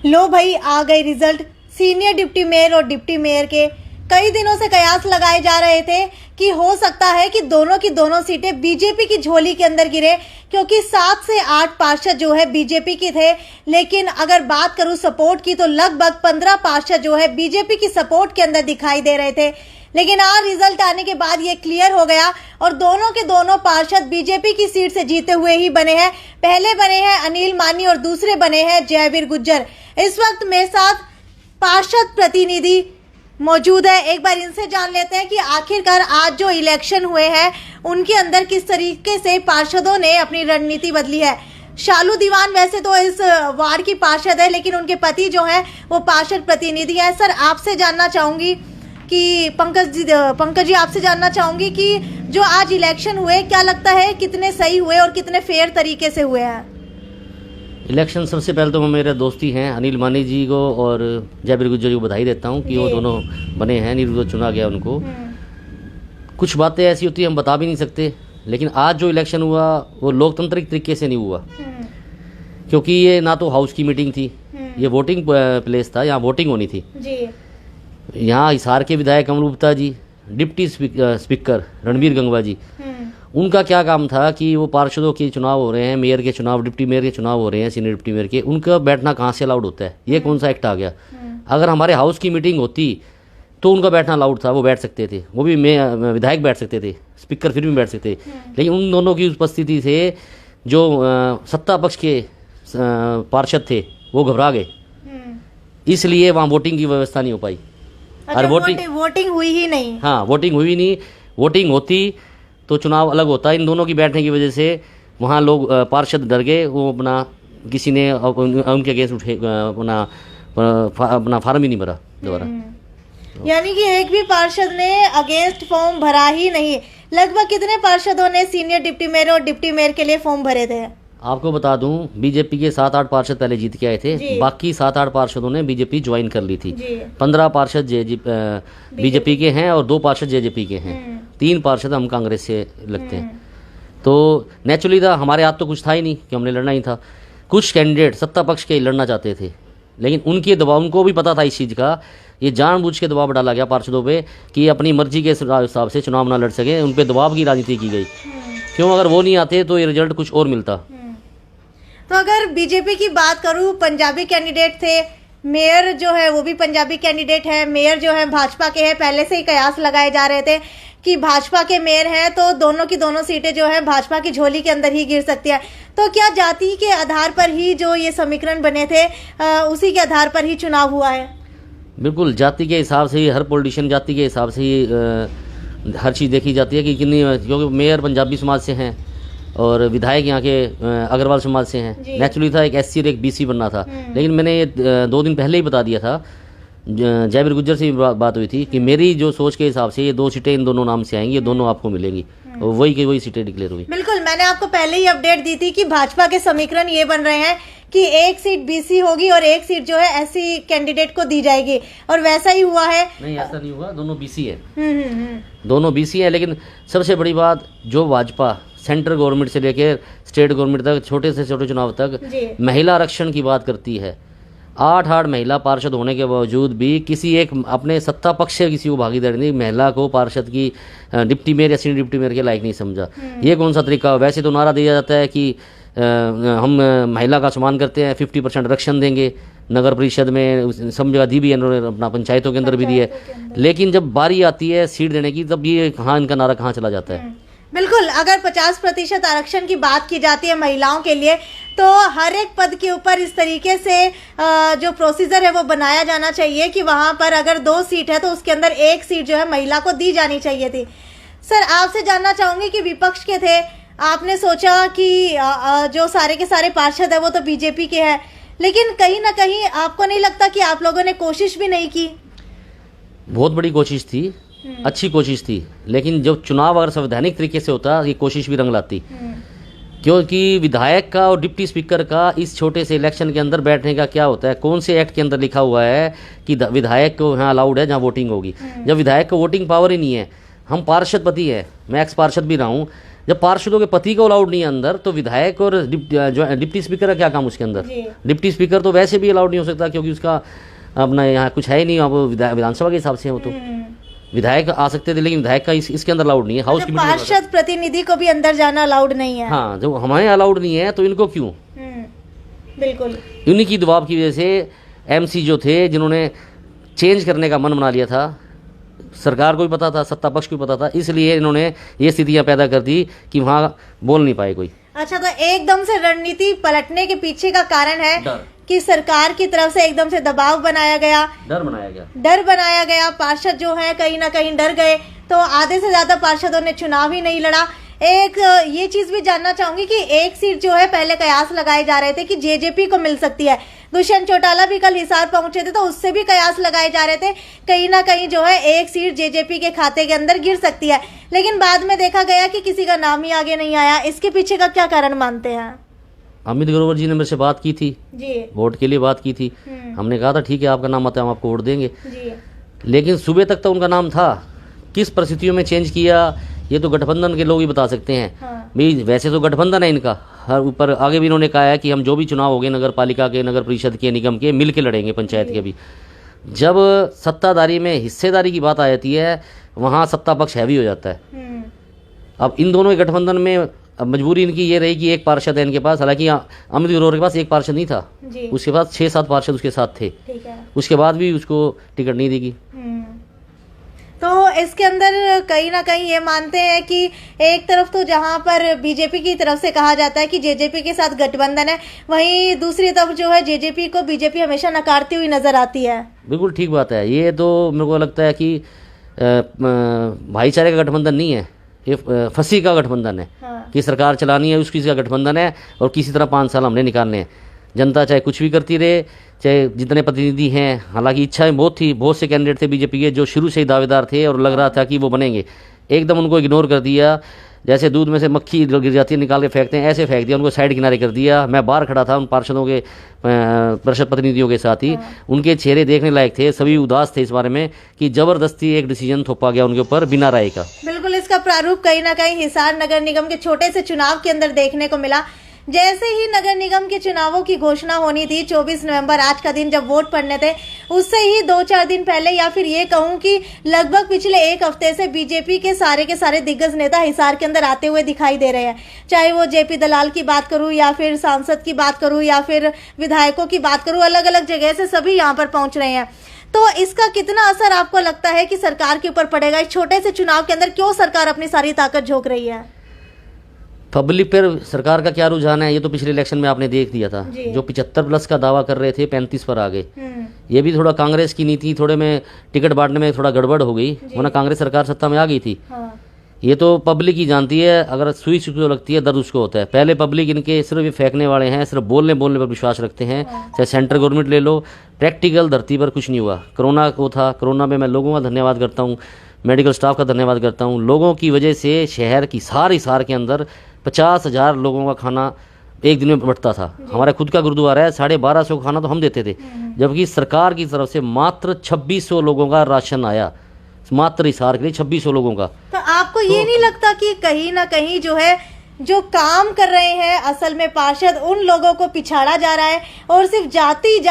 लो भाई आ गए result. Senior deputy mayor और डिप्टी मेयर के कई दिनों से कयास लगाए जा रहे थे कि हो सकता है कि दोनों की दोनों सीटें बीजेपी की झोली के अंदर गिरे, क्योंकि 7 से 8 पार्षद जो है बीजेपी के थे। लेकिन अगर बात करूं सपोर्ट की तो लगभग 15 पार्षद जो है बीजेपी की सपोर्ट के अंदर दिखाई दे रहे थे। लेकिन आज रिजल्ट आने के बाद ये क्लियर हो गया और दोनों के दोनों पार्षद बीजेपी की सीट से जीते हुए ही बने हैं। पहले बने हैं अनिल मानी और दूसरे बने हैं जयवीर गुज्जर। इस वक्त मेरे साथ पार्षद प्रतिनिधि मौजूद है। एक बार इनसे जान लेते हैं कि आखिरकार आज जो इलेक्शन हुए हैं उनके अंदर किस तरीके से पार्षदों ने अपनी रणनीति बदली है। शालू दीवान वैसे तो इस वार्ड की पार्षद है, लेकिन उनके पति जो है वो पार्षद प्रतिनिधि है। सर आपसे जानना चाहूंगी कि पंकज जी आपसे जानना चाहूंगी कि जो आज इलेक्शन हुए क्या लगता है कितने सही हुए और कितने फेयर तरीके से हुए हैं? इलेक्शन सबसे पहले तो मैं मेरे दोस्ती हैं अनिल मानी जी को और जयवीर गुज्जर जी को बधाई देता हूं कि वो दोनों बने हैं, निर्विरोध चुना गया उनको। कुछ बातें ऐसी होती हैं हम बता भी नहीं सकते, लेकिन आज जो इलेक्शन हुआ वो लोकतांत्रिक तरीके से नहीं हुआ, क्योंकि ये ना तो हाउस की मीटिंग थी, ये वोटिंग प्लेस था, यहाँ वोटिंग होनी थी। यहाँ हिसार के विधायक कमल गुप्ता जी, डिप्टी स्पीकर रणबीर गंगवा जी, उनका क्या काम था कि वो पार्षदों के चुनाव हो रहे हैं, मेयर के चुनाव, डिप्टी मेयर के चुनाव हो रहे हैं, सीनियर डिप्टी मेयर के, उनका बैठना कहाँ से अलाउड होता है? ये कौन सा एक्ट आ गया? अगर हमारे हाउस की मीटिंग होती तो उनका बैठना अलाउड था, वो बैठ सकते थे, वो भी विधायक बैठ सकते थे, स्पीकर फिर भी बैठ सकते थे। लेकिन उन दोनों की उपस्थिति से जो सत्ता पक्ष के पार्षद थे वो घबरा गए, इसलिए वहाँ वोटिंग की व्यवस्था नहीं हो पाई। और वोटिंग हुई ही नहीं। हाँ, वोटिंग हुई नहीं। वोटिंग होती तो चुनाव अलग होता। इन दोनों की बैठने की वजह से वहाँ लोग पार्षद डर गए, वो अपना किसी ने उनके अगेंस्ट उठे अपना फार्म ही नहीं भरा दोबारा। यानी कि एक भी पार्षद ने अगेंस्ट फॉर्म भरा ही नहीं। लगभग कितने पार्षदों ने सीनियर डिप्टी मेयर और डिप्टी मेयर के लिए फॉर्म भरे थे? आपको बता दूं, बीजेपी के 7-8 पार्षद पहले जीत के आए थे, बाकी 7-8 पार्षदों ने बीजेपी ज्वाइन कर ली थी। 15 पार्षद बीजेपी के हैं और 2 पार्षद जेजेपी के हैं, 3 पार्षद हम कांग्रेस से लगते हैं। तो नेचुरली था, हमारे हाथ तो कुछ था ही नहीं कि हमने लड़ना ही था। कुछ कैंडिडेट सत्ता पक्ष के लड़ना चाहते थे, लेकिन उनके दबाव, उनको भी पता था इस चीज़ का, ये जानबूझ के दबाव डाला गया पार्षदों पे कि अपनी मर्जी के हिसाब से चुनाव ना लड़ सके, उन पे दबाव की राजनीति की गई। क्यों? अगर वो नहीं आते तो ये रिजल्ट कुछ और मिलता। तो अगर बीजेपी की बात करूं, पंजाबी कैंडिडेट थे, मेयर जो है वो भी पंजाबी कैंडिडेट है, मेयर जो है भाजपा के हैं। पहले से ही कयास लगाए जा रहे थे कि भाजपा के मेयर हैं तो दोनों की दोनों सीटें जो है भाजपा की झोली के अंदर ही गिर सकती है। तो क्या जाति के आधार पर ही जो ये समीकरण बने थे उसी के आधार पर ही चुनाव हुआ है? बिल्कुल, जाति के हिसाब से ही हर पॉलिटिशियन, जाति के हिसाब से ही हर चीज़ देखी जाती है कि कितनी, क्योंकि मेयर पंजाबी समाज से हैं और विधायक यहाँ के अग्रवाल समाज से हैं। नेचुरली था एक एससी और एक बीसी बनना था, लेकिन मैंने ये 2 दिन पहले ही बता दिया था, जयवीर गुज्जर से बात हुई थी कि मेरी जो सोच के हिसाब से ये 2 सीटें इन दोनों नाम से आएंगी, ये दोनों आपको मिलेंगी, और वही की वही सीटें डिक्लेयर हुई। बिल्कुल, मैंने आपको पहले ही अपडेट दी थी कि भाजपा के समीकरण ये बन रहे हैं कि 1 सीट बीसी होगी और 1 सीट जो है एससी कैंडिडेट को दी जाएगी, और वैसा ही हुआ है। नहीं, ऐसा नहीं हुआ, दोनों बीसी है। दोनों बीसी है, लेकिन सबसे बड़ी बात, जो भाजपा सेंट्रल गवर्नमेंट से लेकर स्टेट गवर्नमेंट तक, छोटे से छोटे चुनाव तक महिला आरक्षण की बात करती है। 8 महिला पार्षद होने के बावजूद भी किसी एक अपने सत्ता पक्ष से किसी को भागीदारी नहीं, महिला को पार्षद की डिप्टी मेयर या सीनियर डिप्टी मेयर के लायक नहीं समझा। ये कौन सा तरीका? वैसे तो नारा दिया जाता है कि हम महिला का सम्मान करते हैं, 50% आरक्षण देंगे, नगर परिषद में सब जगह दी भी है, उन्होंने अपना पंचायतों के अंदर भी दी है, लेकिन जब बारी आती है सीट देने की तब ये कहाँ, इनका नारा कहाँ चला जाता है? बिल्कुल, अगर 50% आरक्षण की बात की जाती है महिलाओं के लिए, तो हर एक पद के ऊपर इस तरीके से जो प्रोसीजर है वो बनाया जाना चाहिए कि वहां पर अगर 2 सीट है तो उसके अंदर 1 सीट जो है महिला को दी जानी चाहिए थी। सर आपसे जानना चाहूंगी कि विपक्ष के थे, आपने सोचा कि जो सारे के सारे पार्षद है वो तो बीजेपी के हैं, लेकिन कहीं ना कहीं आपको नहीं लगता कि आप लोगों ने कोशिश भी नहीं की? बहुत बड़ी कोशिश थी, अच्छी कोशिश थी, लेकिन जब चुनाव अगर संवैधानिक तरीके से होता ये कोशिश भी रंग लाती। क्योंकि विधायक का और डिप्टी स्पीकर का इस छोटे से इलेक्शन के अंदर बैठने का क्या होता है? कौन से एक्ट के अंदर लिखा हुआ है कि विधायक को यहाँ अलाउड है जहाँ वोटिंग होगी? जब विधायक को वोटिंग पावर ही नहीं है, हम पार्षद पति है, मैं एक्स पार्षद भी रहा हूँ, जब पार्षदों के पति को अलाउड नहीं है अंदर, तो विधायक और डिप्टी स्पीकर का क्या काम उसके अंदर? जी। डिप्टी स्पीकर तो वैसे भी अलाउड नहीं हो सकता, क्योंकि उसका अपना यहाँ कुछ है ही नहीं, अब विधानसभा के हिसाब से है वो तो। विधायक आ सकते थे, लेकिन विधायक का इसके अंदर अलाउड नहीं है। हाउस की मीटिंग में पार्षद प्रतिनिधि को भी अंदर जाना अलाउड नहीं है। हाँ, जब हमारे अलाउड नहीं है तो इनको क्यों? बिल्कुल। उन्हीं की दबाव की वजह से एमसी जो थे, जिन्होंने चेंज करने का मन बना लिया था, सरकार को भी पता था, सत्ता पक्ष को भी पता था, इसलिए इन्होंने ये स्थितियां पैदा कर दी कि वहाँ बोल नहीं पाए कोई। अच्छा, तो एकदम से रणनीति पलटने के पीछे का कारण है डर। कि सरकार की तरफ से एकदम से दबाव बनाया गया, डर बनाया गया। पार्षद जो है कहीं ना कहीं डर गए, तो आधे से ज्यादा पार्षदों ने चुनाव ही नहीं लड़ा। एक ये चीज भी जानना चाहूंगी कि एक सीट जो है पहले कयास लगाए जा रहे थे कि जेजेपी को मिल सकती है। दुष्यंत चौटाला भी कल हिसार पहुंचे थे, तो उससे भी कयास लगाए जा रहे थे कहीं ना कहीं जो है एक सीट जेजेपी के खाते के अंदर गिर सकती है, लेकिन बाद में देखा गया कि किसी का नाम ही आगे नहीं आया। इसके पीछे का क्या कारण मानते हैं? अमित ग्रोवर जी ने मेरे से बात की थी जी, वोट के लिए बात की थी। हमने कहा था ठीक है, आपका नाम आता है, हम आपको वोट देंगे। जी। लेकिन सुबह तक तो उनका नाम था, किस परिस्थितियों में चेंज किया ये तो गठबंधन के लोग ही बता सकते हैं। भाई वैसे तो गठबंधन है इनका, हर ऊपर आगे भी इन्होंने कहा है कि हम जो भी चुनाव हो गए नगर पालिका के, नगर परिषद के, निगम के, मिल के लड़ेंगे, पंचायत के भी। जब सत्ताधारी में हिस्सेदारी की बात आ जाती है, वहाँ सत्ता पक्ष हैवी हो जाता है। अब इन दोनों के गठबंधन में अब मजबूरी इनकी ये रही कि एक पार्षद है इनके पास, हालांकि अमित ग्रोवर के पास एक पार्षद नहीं था जी। उसके पास 6-7 पार्षद उसके साथ थे, ठीक है। उसके बाद भी उसको टिकट नहीं देगी। तो इसके अंदर कहीं ना कहीं ये मानते हैं कि एक तरफ तो जहां पर बीजेपी की तरफ से कहा जाता है कि जेजेपी के साथ गठबंधन है, वहीं दूसरी तरफ जो है जेजेपी को बीजेपी हमेशा नकारती हुई नजर आती है। बिल्कुल ठीक बात है। ये तो मेरे को लगता है कि भाईचारे का गठबंधन नहीं है, ये फंसी का गठबंधन है। हाँ। कि सरकार चलानी है उसकी का गठबंधन है, और किसी तरह 5 साल हमने निकालने हैं। जनता चाहे कुछ भी करती रहे, चाहे जितने प्रतिनिधि हैं, हालांकि इच्छाएं बहुत थी, बहुत से कैंडिडेट थे बीजेपी के जो शुरू से ही दावेदार थे और लग रहा था कि वो बनेंगे, एकदम उनको इग्नोर कर दिया। जैसे दूध में से मक्खी गिर जाती है, निकाल के फेंकते हैं, ऐसे फेंक दिया, उनको साइड किनारे कर दिया। मैं बाहर खड़ा था उन पार्षदों के परिषद प्रतिनिधियों के साथ ही, उनके चेहरे देखने लायक थे, सभी उदास थे इस बारे में कि जबरदस्ती एक डिसीजन थोपा गया उनके ऊपर बिना राय का। बिल्कुल, इसका प्रारूप कहीं ना कहीं हिसार नगर निगम के छोटे से चुनाव के अंदर देखने को मिला। जैसे ही नगर निगम के चुनावों की घोषणा होनी थी, 24 नवंबर आज का दिन जब वोट पड़ने थे, उससे ही 2-4 दिन पहले, या फिर ये कहूं कि लगभग पिछले 1 हफ्ते से बीजेपी के सारे दिग्गज नेता हिसार के अंदर आते हुए दिखाई दे रहे हैं। चाहे वो जेपी दलाल की बात करूं, या फिर सांसद की बात करूं, या फिर विधायकों की बात करूं, अलग अलग जगह से सभी यहाँ पर पहुंच रहे हैं। तो इसका कितना असर आपको लगता है कि सरकार के ऊपर पड़ेगा? इस छोटे से चुनाव के अंदर क्यों सरकार अपनी सारी ताकत झोंक रही है? पब्लिक पर सरकार का क्या रुझान है ये तो पिछले इलेक्शन में आपने देख दिया था। जो 75+ का दावा कर रहे थे 35 पर आ गए। ये भी थोड़ा कांग्रेस की नीति, थोड़े में टिकट बांटने में थोड़ा गड़बड़ हो गई, वरना कांग्रेस सरकार सत्ता में आ गई थी। हाँ। ये तो पब्लिक ही जानती है, अगर सुई जो लगती है दर्द उसको होता है। पहले पब्लिक इनके सिर्फ ये फेंकने वाले हैं, सिर्फ बोलने पर विश्वास रखते हैं। चाहे सेंट्रल गवर्नमेंट ले लो, प्रैक्टिकल धरती पर कुछ नहीं हुआ। कोरोना को था, कोरोना में मैं लोगों का धन्यवाद करता हूँ, मेडिकल स्टाफ का धन्यवाद करता हूँ। लोगों की वजह से शहर की सारी हिसार के अंदर 50,000 लोगों का खाना एक दिन में बंटता था। हमारा खुद का गुरुद्वारा है, 1250 खाना तो हम देते थे, जबकि सरकार की तरफ से मात्र 2600 लोगों का राशन आया, मात्र हिसार के लिए 2600 लोगों का। तो आपको ये नहीं लगता कि कहीं ना कहीं जो है, जो काम कर रहे हैं असल में पार्षद, उन लोगों को पिछाड़ा जा रहा है और सिर्फ जाति